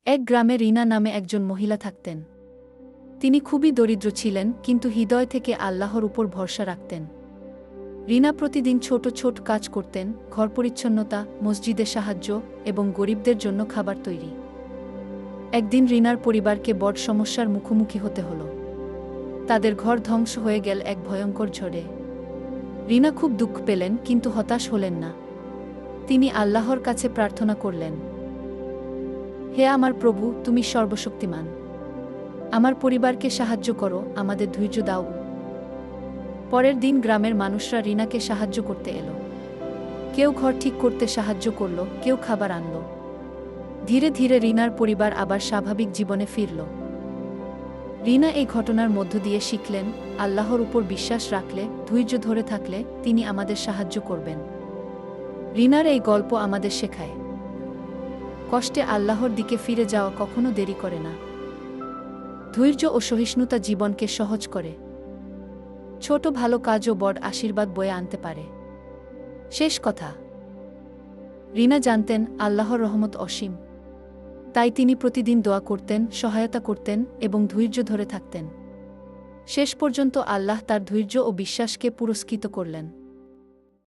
এক গ্রামে রিনা নামে একজন মহিলা থাকতেন। তিনি খুবই দরিদ্র ছিলেন, কিন্তু হৃদয় থেকে আল্লাহর উপর ভরসা রাখতেন। রিনা প্রতিদিন ছোট ছোট কাজ করতেন, ঘর পরিচ্ছন্নতা, মসজিদে সাহায্য এবং গরিবদের জন্য খাবার তৈরি। একদিন রিনার পরিবারকে বড় সমস্যার মুখোমুখি হতে হলো। তাদের ঘর ধ্বংস হয়ে গেল এক ভয়ঙ্কর ঝড়ে। রিনা খুব দুঃখ পেলেন, কিন্তু হতাশ হলেন না। তিনি আল্লাহর কাছে প্রার্থনা করলেন, হে আমার প্রভু, তুমি সর্বশক্তিমান। আমার পরিবারকে সাহায্য করো, আমাদের ধৈর্য দাও। পরের দিন গ্রামের মানুষরা রিনাকে সাহায্য করতে এলো। কেউ ঘর ঠিক করতে সাহায্য করল, কেউ খাবার আনল। ধীরে ধীরে রিনার পরিবার আবার স্বাভাবিক জীবনে ফিরল। রিনা এই ঘটনার মধ্য দিয়ে শিখলেন, আল্লাহর উপর বিশ্বাস রাখলে, ধৈর্য ধরে থাকলে তিনি আমাদের সাহায্য করবেন। রিনার এই গল্প আমাদের শেখায়, কষ্টে আল্লাহর দিকে ফিরে যাওয়া কখনো দেরি করে না। ধৈর্য ও সহিষ্ণুতা জীবনকে সহজ করে। ছোট ভালো কাজও বড় আশীর্বাদ বয়ে আনতে পারে। শেষ কথা, রিনা জানতেন আল্লাহর রহমত অসীম। তাই তিনি প্রতিদিন দোয়া করতেন, সহায়তা করতেন এবং ধৈর্য ধরে থাকতেন। শেষ পর্যন্ত আল্লাহ তার ধৈর্য ও বিশ্বাসকে পুরস্কৃত করলেন।